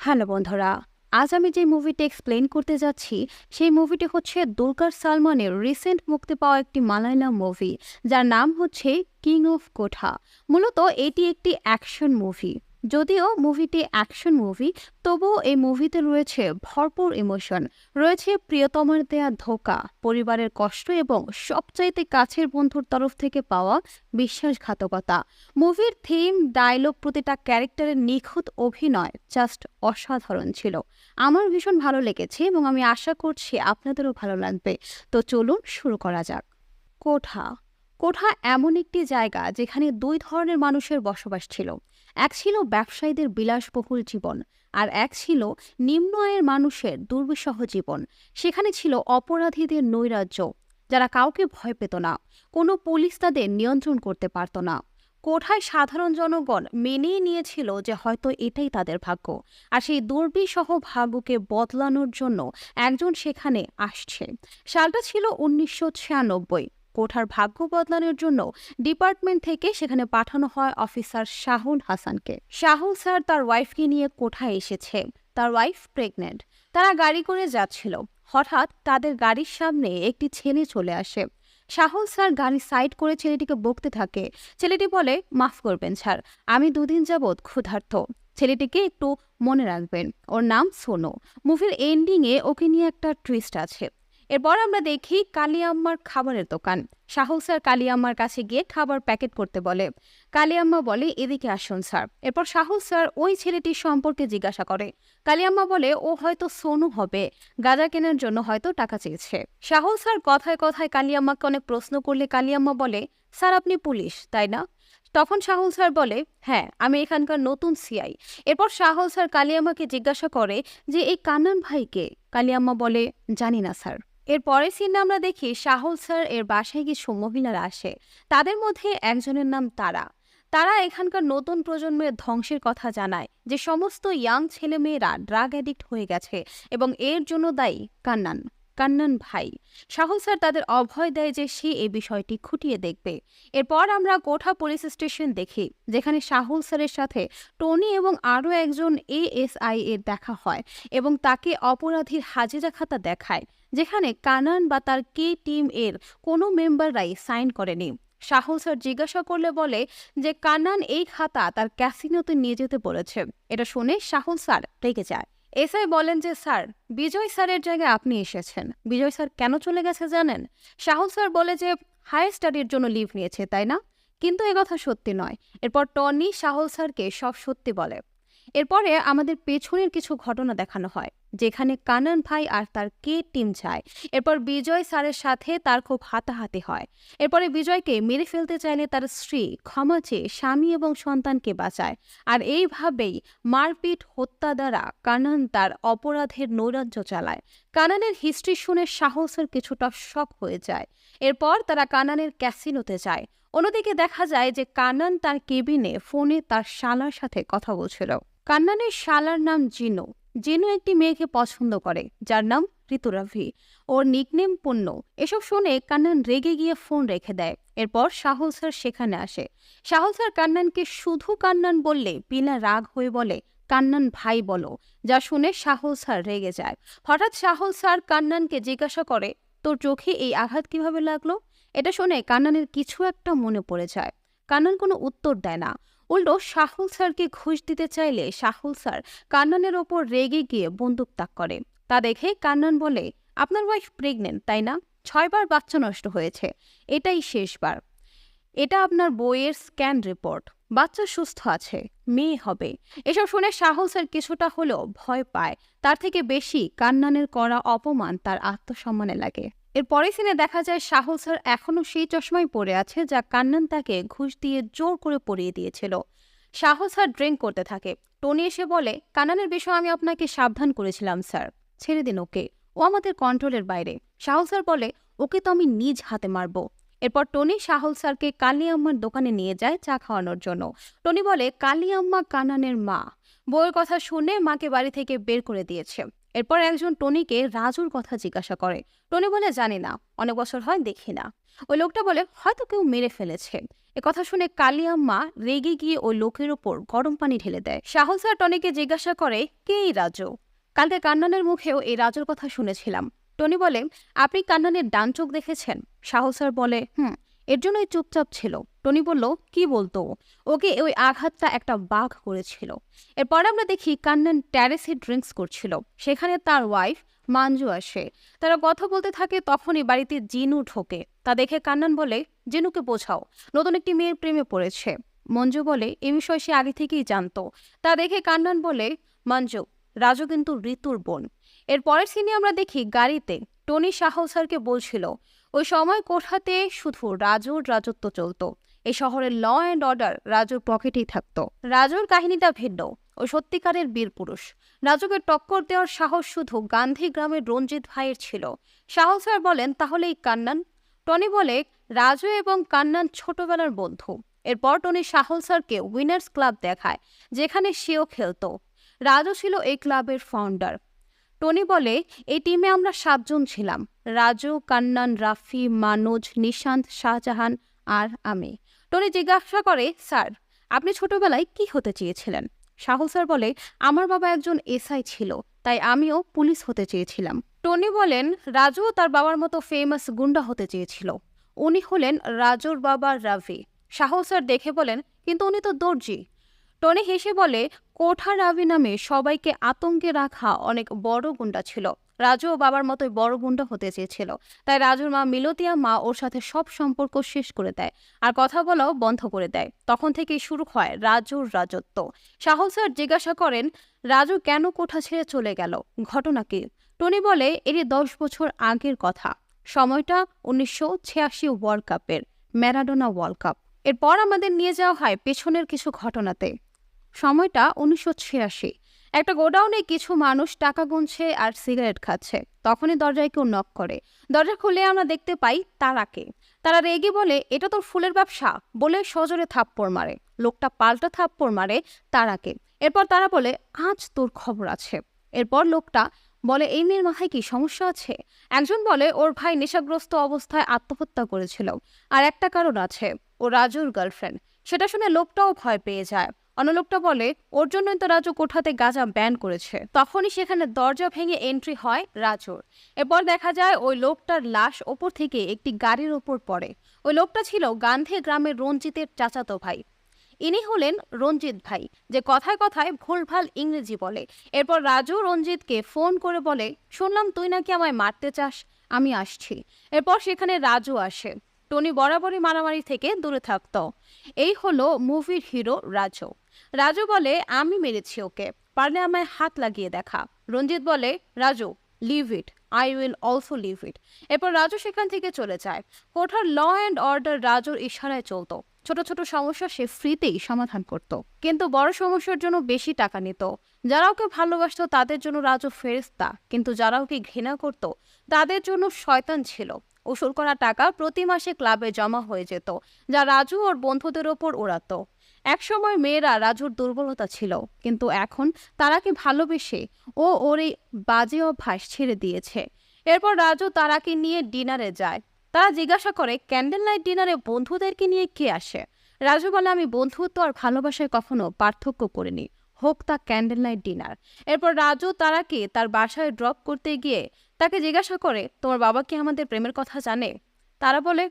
Hello বন্ধুরা, আজ আমি যে মুভিটি এক্সপ্লেন করতে যাচ্ছি সেই মুভিটি হচ্ছে দুলকার সালমানের রিসেন্ট মুক্তি পাওয়া একটি মালায়ালাম মুভি, যার নাম হচ্ছে কিং অফ কোঠা। মূলত এটি একটি অ্যাকশন মুভি। যদিও মুভিটি অ্যাকশন মুভি, তবুও এই মুভিতে রয়েছে ভরপুর ইমোশন। রয়েছে প্রিয়তমার দেয়া ধোঁকা, পরিবারের কষ্ট এবং সবচাইতে কাছের বন্ধুর তরফ থেকে পাওয়া বিশ্বাসঘাতকতা। মুভির থিম, ডায়লগ, প্রতিটা ক্যারেক্টারের নিখুঁত অভিনয় জাস্ট অসাধারণ ছিল। আমার ভীষণ ভালো লেগেছে এবং আমি আশা করছি আপনাদেরও ভালো লাগবে। তো চলুন শুরু করা যাক। কোঠা। কোঠা এমন একটি জায়গা যেখানে দুই ধরনের মানুষের বসবাস ছিল। এক ছিল ব্যবসায়ীদের বিলাসবহুল জীবন, আর এক ছিল নিম্ন আয়ের মানুষের দুর্বিষহ জীবন। সেখানে ছিল অপরাধীদের নৈরাজ্য, যারা কাউকে ভয় পেত না। কোনো পুলিশ তাদের নিয়ন্ত্রণ করতে পারত না। কোঠায় সাধারণ জনগণ মেনেই নিয়েছিল যে হয়তো এটাই তাদের ভাগ্য, আর সেই দুর্বিষহ ভাগ্যকে বদলানোর জন্য একজন সেখানে আসছে। সালটা ছিল 1996। কোঠার ভাগ্য বদলানোর জন্য ডিপার্টমেন্ট থেকে সেখানে পাঠানো হয় অফিসার শাহুল হাসানকে। শাহুল স্যার তার ওয়াইফকে নিয়ে কোঠায় এসেছে। তার ওয়াইফ প্রেগনেন্ট। তারা গাড়ি করে যাচ্ছিল। হঠাৎ তাদের গাড়ির সামনে একটি ছেলে চলে আসে। শাহুল স্যার গাড়ি সাইড করে ছেলেটিকে বকতে থাকে। ছেলেটি বলে, মাফ করবেন স্যার, আমি দুদিন যাবৎ ক্ষুধার্ত। ছেলেটিকে একটু মনে রাখবেন, ওর নাম সোনু। মুভির এন্ডিংয়ে ওকে নিয়ে একটা টুইস্ট আছে। এরপর আমরা দেখি কালিয়াম্মার খাবারের দোকান। শাহুল স্যার কালিয়াম্মার কাছে গিয়ে খাবার প্যাকেট করতে বলে। কালিয়াম্মা বলে, এদিকে আসুন স্যার। এরপর শাহুল স্যার ওই ছেলেটির সম্পর্কে জিজ্ঞাসা করে। কালিয়াম্মা বলে, ও হয়তো সোনু হবে, গাঁজা কেনার জন্য হয়তো টাকা চেয়েছে। শাহুল স্যার কথায় কথায় কালিয়াম্মাকে অনেক প্রশ্ন করলে কালিয়াম্মা বলে, স্যার আপনি পুলিশ তাই না? তখন শাহুল স্যার বলে, হ্যাঁ, আমি এখানকার নতুন সিআই। এরপর শাহুল স্যার কালিয়াম্মাকে জিজ্ঞাসা করে যে এই কান্নান ভাইকে। কালিয়াম্মা বলে, জানি না স্যার। এর পরের সিনে আমরা দেখি শাহুল স্যার এর বাসায় কিছু মহিলারা আসে। তাদের মধ্যে একজনের নাম তারা। তারা এখানকার নতুন প্রজন্মের ধ্বংসের কথা জানায়, যে সমস্ত ইয়াং ছেলেমেয়েরা ড্রাগ অ্যাডিক্ট হয়ে গেছে এবং এর জন্য দায়ী কান্নান কান্নান ভাই। শাহুল স্যার তাদের অভয় দেয় যে সে এই বিষয়টি খুঁটিয়ে দেখবে। এরপর আমরা কোঠা পুলিশ স্টেশন দেখি, যেখানে শাহুল স্যারের সাথে টনি এবং আরও একজন এএসআই এর দেখা হয় এবং তাকে অপরাধীর হাজিরা খাতা দেখায়, যেখানে কানান বা তার কে টিম এর কোনো মেম্বাররাই সাইন করেনি। শাহুল স্যার জিজ্ঞাসা করলে বলে যে কানান এই খাতা তার ক্যাসিনোতে নিয়ে যেতে বলেছে। এটা শুনে শাহুল স্যার রেগে যায়। এসআই বলেন যে স্যার, বিজয় স্যারের জায়গায় আপনি এসেছেন। বিজয় স্যার কেন চলে গেছে জানেন? শাহুল স্যার বলে যে হায়ার স্টাডির জন্য লিভ নিয়েছে, তাই না? কিন্তু একথা সত্যি নয়। এরপর টনি শাহুল স্যারকে সব সত্যি বলে। এরপরে আমাদের পেছনের কিছু ঘটনা দেখানো হয়, যেখানে কানান ভাই আর তার কে টিম যায়। এরপর বিজয় স্যারের সাথে তার খুব হাতাহাতি হয়। এরপরে বিজয়কে মেরে ফেলতে চাইলে তার স্ত্রী ক্ষমা চেয়ে স্বামী এবং সন্তানকে বাঁচায়। আর এইভাবেই মারপিট, হত্যা দ্বারা কানান তার অপরাধের নৈরাজ্য চালায়। কানানের হিস্ট্রি শুনে সাহসের কিছুটা শক হয়ে যায়। এরপর তারা কানানের ক্যাসিনোতে যায়। অন্যদিকে দেখা যায় যে কানান তার কেবিনে ফোনে তার শালার সাথে কথা বলছিল। কান্নানের শালার নাম জিনু। জিনু একটি মেয়েকে পছন্দ করে, যার নাম ঋতুরাভি। ওর নিকনেম পুণ্য। এসব শুনে কান্নান রেগে গিয়ে ফোন রেখে দেয়। এরপর শাহুল স্যার সেখানে আসে। শাহুল স্যার কান্নানকে শুধু কান্নান বললে বিনা রাগ হয়ে বলে, কান্নান ভাই বলো। যা শুনে শাহুল স্যার রেগে যায়। হঠাৎ শাহুল স্যার কান্নানকে জিজ্ঞাসা করে, তোর চোখে এই আঘাত কিভাবে লাগলো? এটা শুনে কান্নানের কিছু একটা মনে পড়ে যায়। কান্নান কোনো উত্তর দেয় না। উল্টো শাহুল স্যারকে ঘুষ দিতে চাইলে শাহুল স্যার কান্নানের ওপর রেগে গিয়ে বন্দুক তাক করে। তা দেখে কান্নান বলে, আপনার ওয়াইফ প্রেগনেন্ট তাই না? 6বার বাচ্চা নষ্ট হয়েছে, এটাই শেষবার। এটা আপনার বইয়ের স্ক্যান রিপোর্ট। বাচ্চা সুস্থ আছে, মেয়ে হবে। এসব শুনে শাহুল স্যার কিছুটা হলেও ভয় পায়। তার থেকে বেশি কান্নানের করা অপমান তার আত্মসম্মানে লাগে। এর পরের সিনে দেখা যায় শাহুল স্যার এখনও সেই চশমাই পরে আছে যা কান্নান তাকে ঘুষ দিয়ে জোর করে পরিয়ে দিয়েছিল। শাহুল স্যার ড্রিঙ্ক করতে থাকে। টনি এসে বলে, কান্নানের বিষয়ে আমি আপনাকে সাবধান করেছিলাম স্যার, ছেড়ে দিন ওকে, ও আমাদের কন্ট্রোলের বাইরে। শাহুল স্যার বলে, ওকে তো আমি নিজ হাতে মারবো। এরপর টনি শাহুল স্যারকে কালিয়াম্মার দোকানে নিয়ে যায় চা খাওয়ানোর জন্য। টনি বলে, কালিয়াম্মা কানানের মা। বউয়ের কথা শুনে মাকে বাড়ি থেকে বের করে দিয়েছে। এরপর একজন টনিকে রাজুর কথা জিজ্ঞাসা করে। টনি বলে জানি না, অনেক বছর হয় দেখি না। ওই লোকটা বলে হয়তো কেউ মেরে ফেলেছে। এ কথা শুনে কালিয়াম্মা রেগে গিয়ে ওই লোকের ওপর গরম পানি ঢেলে দেয়। সাহল স্যার টনিকে জিজ্ঞাসা করে কে এই রাজু। কালকে কান্নানের মুখেও এই রাজুর কথা শুনেছিলাম। টনি বলে আপনি কান্নানের ডান চোখ দেখেছেন। সাহল স্যার বলে এর জন্যই চুপচাপ ছিল। টনি বলল কি বলতো? ওকে ওই আঘাতটা একটা বাঘ করেছিল। এরপর আমরা দেখি কান্নান ট্যারেসে ড্রিঙ্কস করছিল। সেখানে তার ওয়াইফ মাঞ্জু আসে। তারা কথা বলতে থাকে, তখনই বাড়িতে জিনু ঢোকে। তা দেখে কান্নান বলে জিনুকে বোঝাও, নতুন একটি মেয়ের প্রেমে পড়েছে। মঞ্জু বলে এ বিষয়ে সে আগে থেকেই জানতো। তা দেখে কান্নান বলে মঞ্জু, রাজু কিন্তু ঋতুর বোন। এর পরের সিনে আমরা দেখি গাড়িতে টনি সাহল স্যারকে বলছিল ওই সময় কোঠাতে শুধু রাজুর রাজত্ব চলতো। এই শহরের ল অ্যান্ড অর্ডার রাজুর পকেটেই থাকতো। রাজুর কাহিনীটা ভিন্ন। ওই সত্যিকারের বীর পুরুষ। রাজুকে টক্কর দেওয়ার সাহস শুধু গান্ধী গ্রামের রঞ্জিত ভাইয়ের ছিল। সাহল স্যার বলেন তাহলে এই কান্নান? টনি বলে রাজু এবং কান্নান ছোটবেলার বন্ধু। এরপর টনি সাহল স্যারকে উইনার্স ক্লাব দেখায়, যেখানে সেও খেলতো। রাজু ছিল এই ক্লাবের ফাউন্ডার। টনি বলে এই টিমে আমরা 7 জন ছিলাম, রাজু, কান্নান, রাফি, মানোজ, নিশান্ত, শাহজাহান আর আমি। টনি জিজ্ঞাসা করে স্যার আপনি ছোটবেলায় কি হতে চেয়েছিলেন? সাহল স্যার বলে আমার বাবা একজন এসআই ছিল, তাই আমিও পুলিশ হতে চেয়েছিলাম। টনি বলেন রাজুও তার বাবার মতো ফেমাস গুন্ডা হতে চেয়েছিল। উনি হলেন রাজুর বাবা রাভি। সাহল স্যার দেখে বলেন কিন্তু উনি তো দর্জি। টনি হেসে বলে কোঠা রাভি নামে সবাইকে আতঙ্কে রাখা অনেক বড় গুন্ডা ছিল। রাজুও বাবার মতোই বড় গুন্ডা হতে চেয়েছিল, তাই রাজুর মা মিলতিয়া মা ওর সাথে সব সম্পর্ক শেষ করে দেয় আর কথা বলাও বন্ধ করে দেয়। তখন থেকেই শুরু হয় রাজুর রাজত্ব। সাহল স্যার জিজ্ঞাসা করেন রাজু কেন কোঠা ছেড়ে চলে গেল, ঘটনা কি? টনি বলে এরই 10 বছর আগের কথা। সময়টা 1986 ওয়ার্ল্ড কাপের, ম্যারাডোনা ওয়ার্ল্ড কাপ। এরপর আমাদের নিয়ে যাওয়া হয় পেছনের কিছু ঘটনাতে। সময়টা 1986। একটা গোডাউনে কিছু মানুষ টাকা গুনছে আর সিগারেট খাচ্ছে। তখনই দরজায় কেউ নক করে। দরজা খুলে আমরা দেখতে পাই তারাকে। তারা রেগে বলে এটা তোর ফুলের ব্যবসা বলে সজোরে থাপ্পড় মারে। লোকটা পাল্টা থাপ্পড় মারে তারাকে। এরপর তারা বলে আজ তোর খবর আছে। এরপর লোকটা বলে এই মেয়ের মাথায় কি সমস্যা আছে? একজন বলে ওর ভাই নেশাগ্রস্ত অবস্থায় আত্মহত্যা করেছিল, আর একটা কারণ আছে, ও রাজুর গার্লফ্রেন্ড। সেটা শুনে লোকটাও ভয় পেয়ে যায়। অন্য লোকটা বলে ওর জন্যই তো রাজু কোঠাতে গাঁজা ব্যান করেছে। তখনই সেখানে দরজা ভেঙে এন্ট্রি হয় রাজুর। এরপর দেখা যায় ওই লোকটার লাশ ওপর থেকে একটি গাড়ির ওপর পড়ে। ওই লোকটা ছিল গান্ধী গ্রামের রঞ্জিতের চাচাতো ভাই। ইনি হলেন রঞ্জিত ভাই, যে কথায় কথায় ভুলভাল ইংরেজি বলে। এরপর রাজু রঞ্জিতকে ফোন করে বলে শুনলাম তুই নাকি আমায় মারতে চাস, আমি আসছি। এরপর সেখানে রাজু আসে। টনি বরাবরই মারামারি থেকে দূরে থাকতো। এই হলো মুভির হিরো রাজু। রাজু বলে আমি মেরেছি ওকে, পারলে আমায় হাত লাগিয়ে দেখা। রঞ্জিত বলে Raju leave it, I will also leave it. এরপর রাজু সেখান থেকে চলে যায়। কোঠার ল অ্যান্ড অর্ডার রাজুর ইশারায় চলতো। ছোট ছোট সমস্যা সে ফ্রিতেই সমাধান করত, কিন্তু বড় সমস্যার জন্য বেশি টাকা নিত। যারা ওকে ভালোবাসতো তাদের জন্য রাজু ফেরেশতা, কিন্তু যারা ওকে ঘৃণা করত তাদের জন্য শয়তান ছিল। উসুল করা টাকা প্রতি মাসে ক্লাবে জমা হয়ে যেত, যা রাজু ওর বন্ধুদের ওপর ওড়াতো। একসময় মেয়েরা রাজুর দুর্বলতা ছিল, কিন্তু এখন তারাকে ভালোবেসে ও ওর এই বাজে অভ্যাস ছেড়ে দিয়েছে। এরপর রাজু তারাকে নিয়ে ডিনারে যায়। তারা জিজ্ঞাসা করে ক্যান্ডেল লাইট ডিনারে বন্ধুদেরকে নিয়ে কে আসে। রাজু বলে আমি বন্ধুত্ব আর ভালোবাসায় কখনো পার্থক্য করিনি, হোক তা ক্যান্ডেল লাইট ডিনার। এরপর রাজু তারাকে তার বাসায় ড্রপ করতে গিয়ে তাকে জিজ্ঞাসা করে তোমার বাবা কি আমাদের প্রেমের কথা জানে? তারা বলে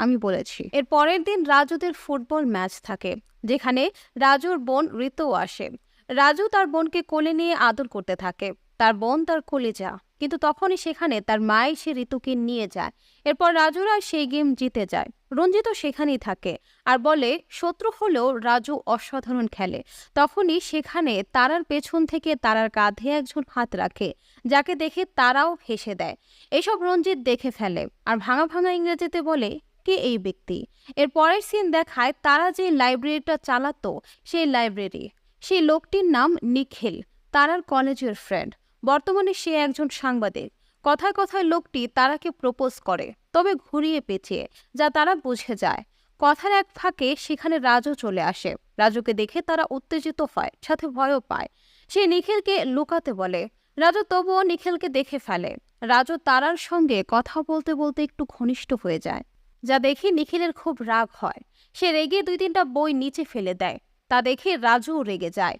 আমি বলেছি। এর পরের দিন রাজুদের ফুটবল ম্যাচ থাকে, যেখানে রাজুর বোন ঋতু আসে। রাজু তার বোনকে কোলে নিয়ে আদর করতে থাকে। তার বোন তার কলিজা, কিন্তু তখনই সেখানে তার মা এসে ঋতুকে নিয়ে যায়। এরপর রাজুরা সেই গেম জিতে যায়। রঞ্জিতও সেখানেই থাকে আর বলে শত্রু হলেও রাজু অসাধারণ খেলে। তখনই সেখানে তারার পেছন থেকে তারার কাঁধে একজন হাত রাখে, যাকে দেখে তারাও হেসে দেয়। এসব রঞ্জিত দেখে ফেলে আর ভাঙা ভাঙা ইংরেজিতে বলে কে এই ব্যক্তি। এর পরের সিন দেখায় তারা যে লাইব্রেরিটা চালাতো সেই লাইব্রেরি। সেই লোকটির নাম নিখিল, তারার কলেজের ফ্রেন্ড। বর্তমানে সে একজন সাংবাদিক। কথায় কথায় লোকটি তারাকে প্রপোজ করে, তবে ঘুরিয়ে পেঁচিয়ে, যা তারা বুঝে যায়। কথার এক ফাঁকে সেখানে রাজু চলে আসে। রাজুকে দেখে তারা উত্তেজিত হয়, সাথে ভয়ও পায়। সে নিখিলকে লুকাতে বলে। রাজু তবুও নিখিলকে দেখে ফেলে। রাজু তারার সঙ্গে কথা বলতে বলতে একটু ঘনিষ্ঠ হয়ে যায়, যা দেখে নিখিলের খুব রাগ হয়। সে রেগে 2-3টা বই নিচে ফেলে দেয়। তা দেখে রাজুও রেগে যায়।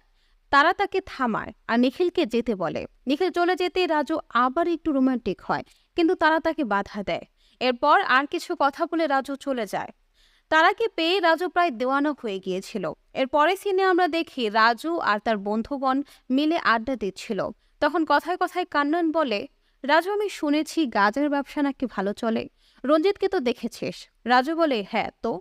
তারা তাকে থামায় আর নিখিলকে যেতে বলে। নিখিল চলে যেতে রাজু আবার একটু রোমান্টিক হয়, কিন্তু তারা তাকে বাধা দেয়। এরপর আর কিছু কথা বলে রাজু চলে যায়। তারাকে পেয়ে রাজু প্রায় দেওয়ানা হয়ে গিয়েছিল। এরপরে সিনে আমরা দেখি রাজু আর তার বন্ধুগণ মিলে আড্ডা দিচ্ছিল। তখন কথায় কথায় কান্নান বলে, রাজু, আমি শুনেছি গাঁজার ব্যবসা নাকি ভালো চলে। রঞ্জিতকে তো দেখেছিস? রাজু বলে, হ্যাঁ তো।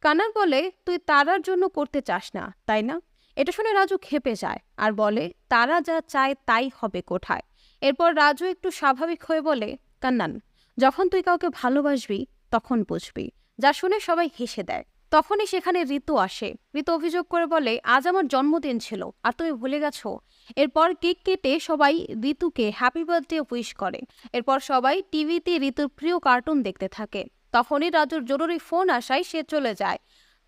কান্নান বলে, তুই তারার জন্য করতে চাস না, তাই না? এটা শুনে রাজু ক্ষেপে যায় আর বলে, তারা যা চায় তাই হবে কোঠায়। এরপর রাজু একটু স্বাভাবিক হয়ে বলে, কান্নান, যখন তুই কাউকে ভালোবাসবি তখন বুঝবি। যা শুনে সবাই হেসে দেয়। তখনই সেখানে ঋতু আসে। ঋতু অভিযোগ করে বলে, আজ আমার জন্মদিন ছিল আর তুমি ভুলে গেছো। এরপর কেক কেটে সবাই ঋতুকে হ্যাপি বার্থডে উইশ করে। এরপর সবাই টিভিতে ঋতুর প্রিয় কার্টুন দেখতে থাকে। তখনই রাজুর জরুরি ফোন আসায় সে চলে যায়।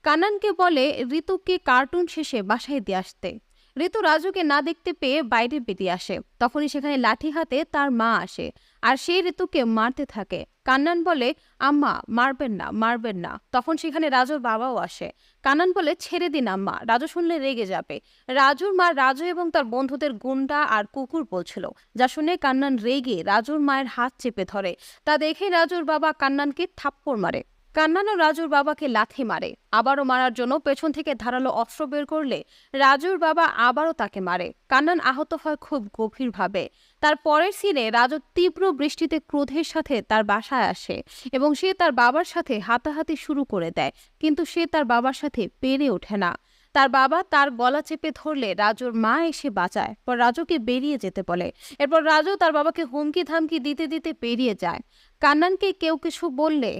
কান্নানকে বলে ঋতুকে কার্টুন শেষে বাসায় দিয়ে আসতে। ঋতু রাজুকে না দেখতে পেয়ে বাইরে বেরিয়ে আসে। তখনই সেখানে লাঠি হাতে তার মা আসে আর সেই ঋতুকে মারতে থাকে। কান্নান বলে, আম্মা, মারবেন না, মারবেন না। তখন সেখানে রাজুর বাবাও আসে। কান্নান বলে, ছেড়ে দিন আম্মা, রাজু শুনলে রেগে যাবে। রাজুর মা রাজু এবং তার বন্ধুদের গুন্ডা আর কুকুর বলছিল, যা শুনে কান্নান রেগে রাজুর মায়ের হাত চেপে ধরে। তা দেখে রাজুর বাবা কান্নানকে থাপ্পড় মারে। কান্নান ও রাজুর বাবাকে লাথি মারে। আবারও মারার জন্য পেছন থেকে ধারালো অস্ত্র বের করলে রাজুর বাবা আবারও তাকে মারে। কান্নান আহত হয় খুব গভীরভাবে। তার পরের সিনে রাজু তীব্র বৃষ্টিতে ক্রোধের সাথে তার বাসায় আসে এবং সে তার বাবার সাথে হাতাহাতি শুরু করে দেয়, কিন্তু সে তার বাবার সাথে পেরে ওঠে না। তার বাবা তার গলা চেপে ধরলে রাজুর মা এসে বাঁচায়, পর রাজুকে বেরিয়ে যেতে বলে। এরপর রাজু তার বাবাকে হুমকি ধামকি দিতে দিতে বেরিয়ে যায়। কান্নানকে কেউ কিছু বললে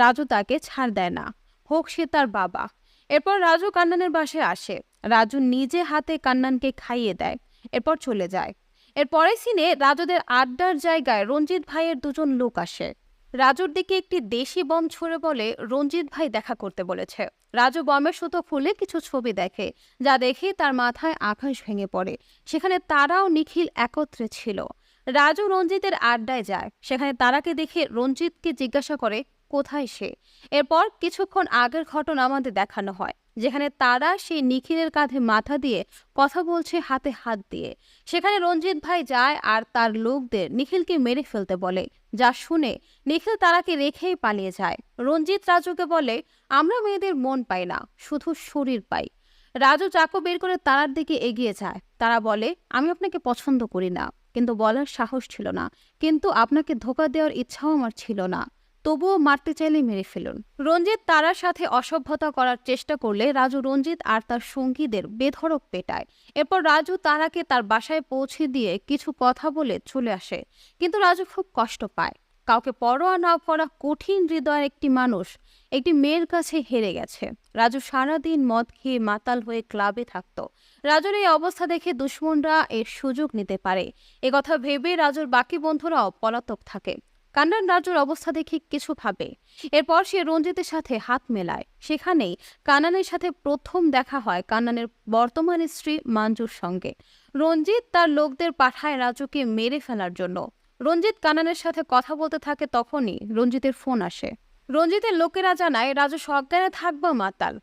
রাজু তাকে ছাড় দেয় না, হোক সে তার বাবা। এরপর রাজু কান্নানের বাসায় আসে। রাজু নিজে হাতে কান্নানকে খাইয়ে দেয়, এরপর চলে যায়। এরপরে সিনে রাজুদের আড্ডার জায়গায় রঞ্জিত ভাইয়ের দুজন লোক আসে। রাজুর দিকে একটি দেশি বম ছুড়ে বলে, রঞ্জিত ভাই দেখা করতে বলেছে। রাজু বমের সুতো খুলে কিছু ছবি দেখে, যা দেখে তার মাথায় আকাশ ভেঙে পড়ে। সেখানে তারা ও নিখিল একত্রে ছিল। রাজু রঞ্জিতের আড্ডায় যায়। সেখানে তারাকে দেখে রঞ্জিতকে জিজ্ঞাসা করে, কোথায় সে। এরপর কিছুক্ষণ আগের ঘটনা আমাদের দেখানো হয়, যেখানে তারা সেই নিখিলের কাঁধে মাথা দিয়ে কথা বলছে হাতে হাত দিয়ে। সেখানে রঞ্জিত ভাই যায় আর তার লোকদের নিখিলকে মেরে ফেলতে বলে, যা শুনে নিখিল তারাকে রেখেই পালিয়ে যায়। রঞ্জিত রাজুকে বলে, আমরা মেয়েদের মন পাই না, শুধু শরীর পাই। রাজু চাকু বের করে তারার দিকে এগিয়ে যায়। তারা বলে, আমি আপনাকে পছন্দ করি না, কিন্তু বলার সাহস ছিল না, কিন্তু আপনাকে ধোঁকা দেওয়ার ইচ্ছাও আমার ছিল না, তবুও মারতে চাইলে মেরে ফেলুন। রঞ্জিত তারার সাথে অসভ্যতা করার চেষ্টা করলে রাজু রঞ্জিত আর তার সঙ্গীদের বেধড়ক পেটায়। এরপর রাজু তারাকে তার বাসায় পৌঁছে দিয়ে কিছু কথা বলে চলে আসে, কিন্তু রাজু খুব কষ্ট পায়। কাউকে পরোয়া না করা কঠিন হৃদয়ের একটি মানুষ একটি মেয়ের কাছে হেরে গেছে। রাজু সারাদিন মদ খেয়ে মাতাল হয়ে ক্লাবে থাকতো। রাজুর এই অবস্থা দেখে দুশ্মনরা এর সুযোগ নিতে পারে, কথা ভেবে রাজুর বাকি বন্ধুরাও পলাতক থাকে। কান্নান রাজুর অবস্থা দেখে কিছু ভাবে। এরপর সে রঞ্জিতের সাথে হাত মেলায়। সেখানেই কান্নানের সাথে প্রথম দেখা হয় কান্নানের বর্তমান স্ত্রী মাঞ্জুর সঙ্গে। রঞ্জিত তার লোকদের পাঠায় রাজুকে মেরে ফেলার জন্য। রঞ্জিত কান্নানের সাথে কথা বলতে থাকে, তখনই রঞ্জিতের ফোন আসে। রঞ্জিতের লোকেরা জানায় রাজু সজ্ঞানে থাকবা মাতাল,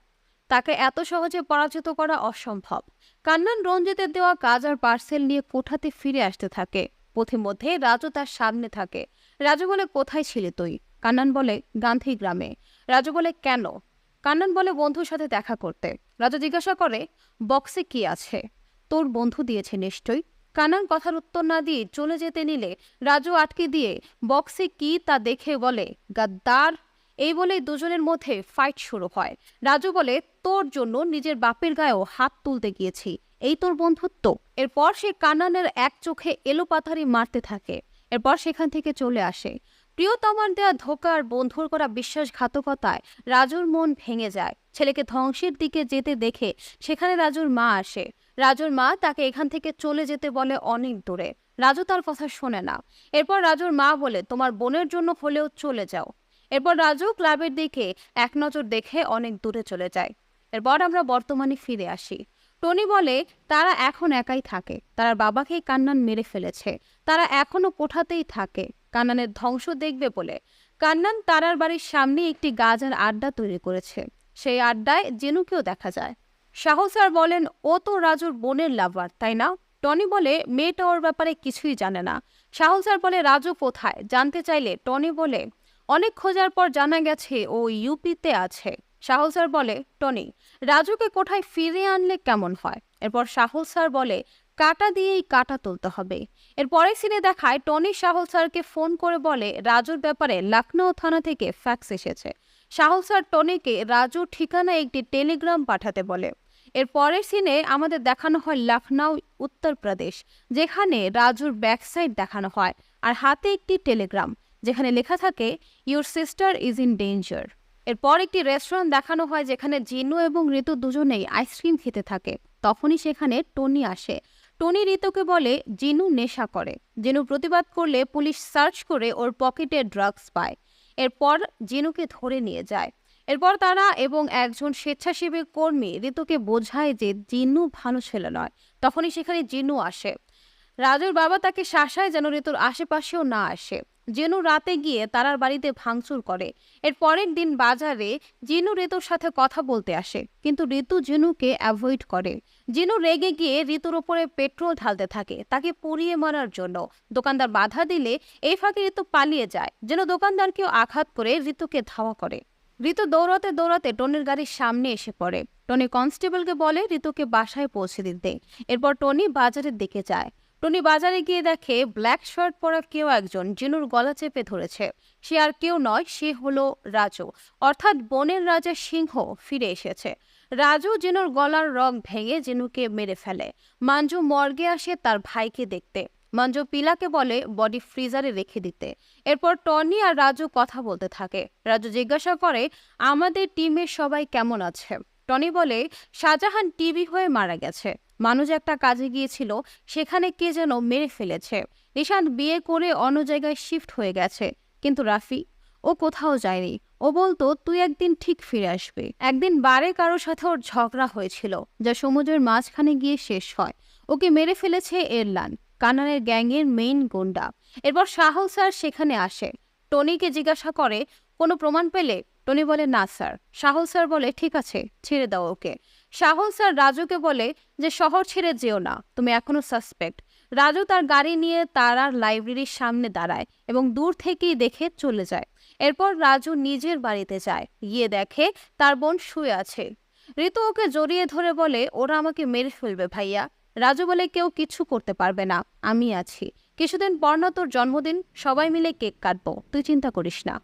তাকে এত সহজে পরাজিত করা অসম্ভব। কান্নান রঞ্জিতের দেওয়া কাজ আর পার্সেল নিয়ে কোঠাতে ফিরে আসতে থাকে। পথিমধ্যে রাজু তার সামনে থাকে। রাজু বলে, কোথায় ছিলে তুই? কান্নান বলে, গান্ধী গ্রামে। রাজু বলে, কেন? কান্নান বলে, বন্ধুর সাথে দেখা করতে। রাজু জিজ্ঞাসা করে, বক্সে কি আছে? তোর বন্ধু দিয়েছে নিশ্চয়ই। কান্নান কথার উত্তর না দিয়ে চলে যেতে নিলে রাজু আটকে দিয়ে বক্সে কি তা দেখে বলে, গাদ্দার। এই বলেই দুজনের মধ্যে ফাইট শুরু হয়। রাজু বলে, তোর জন্য নিজের বাপের গায়েও হাত তুলতে গিয়েছি, এই তোর বন্ধুত্ব? এরপর সে কান্নানের এক চোখে এলোপাথারি মারতে থাকে। এরপর সেখান থেকে চলে আসে। প্রিয়তমার দেয়া ধোকার বন্ধুর করা বিশ্বাসঘাতকতায় রাজুর মন ভেঙে যায়। ছেলেকে ধ্বংসের দিকে যেতে দেখে সেখানে রাজুর মা আসে। রাজুর মা তাকে এখান থেকে চলে যেতে বলে অনেক দূরে। রাজু তার কথা শোনে না। এরপর রাজুর মা বলে, তোমার বোনের জন্য হলেও চলে যাও। এরপর রাজু ক্লাবের দিকে এক নজর দেখে অনেক দূরে চলে যায়। এরপর আমরা বর্তমানে ফিরে আসি। টনি বলে তারা এখন একাই থাকে, তার বাবাকেই কান্নান মেরে ফেলেছে, তারা এখনো কোঠাতেই থাকে, কান্নানের ধ্বংস দেখবে বলে। কান্নান তারার বাড়ির সামনে একটি গাজার আড্ডা তৈরি করেছে, সেই আড্ডায় জিনুকেও দেখা যায়। সাহল স্যার বলেন ও তো রাজুর বোনের লাভার, তাই না? টনি বলে মেয়েটা ওর ব্যাপারে কিছুই জানে না। সাহল স্যার বলে রাজু কোথায় জানতে চাইলে টনি বলে অনেক খোঁজার পর জানা গেছে ও ইউপিতে আছে। সাহল স্যার বলে টনি, রাজুকে কোঠায় ফিরিয়ে আনলে কেমন হয়? এরপর সাহল স্যার বলে কাটা দিয়েই কাটা তুলতে হবে। এর পরের সিনে দেখায় টনি সাহল স্যারকে ফোন করে বলে রাজুর ব্যাপারে লখনৌ থানা থেকে ফ্যাক্স এসেছে। সাহল স্যার টনিকে রাজুর ঠিকানায় একটি টেলিগ্রাম পাঠাতে বলে। এর পরের সিনে আমাদের দেখানো হয় লখনৌ, উত্তরপ্রদেশ, যেখানে রাজুর ব্যাকসাইড দেখানো হয় আর হাতে একটি টেলিগ্রাম যেখানে লেখা থাকে your sister is in danger. এরপর একটি রেস্টুরেন্ট দেখানো হয় যেখানে জিনু এবং ঋতু দুজনেই আইসক্রিম খেতে থাকে। তখনই সেখানে টনি আসে। টনি ঋতুকে বলে জিনু নেশা করে। জিনু প্রতিবাদ করলে পুলিশ সার্চ করে ওর পকেটে ড্রাগস পায়। এরপর জিনুকে ধরে নিয়ে যায়। এরপর তারা এবং একজন স্বেচ্ছাসেবী কর্মী ঋতুকে বোঝায় যে জিনু ভালো ছেলে নয়। তখনই সেখানে জিনু আসে। রাজুর বাবা তাকে শাসায় যেন ঋতুর আশেপাশেও না আসে। জিনু রাতে গিয়ে তারার বাড়িতে ভাঙচুর করে। এর পরের দিন বাজারে জিনু ঋতুর সাথে কথা বলতে আসে, কিন্তু ঋতু জিনুকে অ্যাভয়েড করে। জিনু রেগে গিয়ে ঋতুর ওপরে পেট্রোল ঢালতে থাকে তাকে পুড়িয়ে মারার জন্য। দোকানদার বাধা দিলে এই ফাঁকে ঋতু পালিয়ে যায়, যেন দোকানদারকেও আঘাত করে ঋতুকে ধাওয়া করে। ঋতু দৌড়াতে দৌড়াতে টনির গাড়ির সামনে এসে পড়ে। টনি কনস্টেবলকে বলে ঋতুকে বাসায় পৌঁছে দিতে। এরপর টনি বাজারের দিকে যায়। টনি বাজারে গিয়ে দেখে ব্ল্যাক শার্ট পরা কেউ একজন জিনুর গলা চেপে ধরেছে। সে আর কেউ নয়, সে হলো রাজু, অর্থাৎ বনের রাজা সিংহ ফিরে এসেছে। রাজু জিনুর গলার রগ ভেঙে জিনুকে মেরে ফেলে। মাঞ্জু মর্গে আসে তার ভাইকে দেখতে। মাঞ্জু পিলাকে বলে বডি ফ্রিজারে রেখে দিতে। এরপর টনি আর রাজু কথা বলতে থাকে। রাজু জিজ্ঞাসা করে আমাদের টিমের সবাই কেমন আছে। টনি বলে শাহজাহান টিবি হয়ে মারা গেছে, মানুষ একটা কাজে গিয়েছিল, সেখানে কে যেন মেরে ফেলেছে। নিশান্ত বিয়ে করে অন্য জায়গায় শিফট হয়ে গেছে, কিন্তু রাফি ও কোথাও যায়নি। ও বলতো তুই একদিন ঠিক ফিরে আসবে। একদিন বারে কারোর সাথে ওর ঝগড়া হয়েছিল, যা সমুদ্রের মাঝখানে গিয়ে শেষ হয়। ওকে মেরে ফেলেছে এরলান, কানানের গ্যাংয়ের মেইন গুন্ডা। এরপর সাহল স্যার সেখানে আসে। টনিকে জিজ্ঞাসা করে কোনো প্রমাণ পেলে? টনি বলে না স্যার। সাহল স্যার বলে ঠিক আছে, ছেড়ে দাও ওকে। সাহল স্যার রাজুকে বলে যে শহর ছেড়ে যেও না, তুমি এখনো সাসপেক্ট। রাজু তার গাড়ি নিয়ে তারার লাইব্রেরির সামনে দাঁড়ায় এবং দূর থেকেই দেখে চলে যায়। এরপর রাজু নিজের বাড়িতে যায়, গিয়ে দেখে তার বোন শুয়ে আছে। ঋতু ওকে জড়িয়ে ধরে বলে ওরা আমাকে মেরে ফেলবে ভাইয়া। রাজু বলে কেউ কিছু করতে পারবে না, আমি আছি। কিছুদিন পর না তোর জন্মদিন, সবাই মিলে কেক কাটবো, তুই চিন্তা করিস না।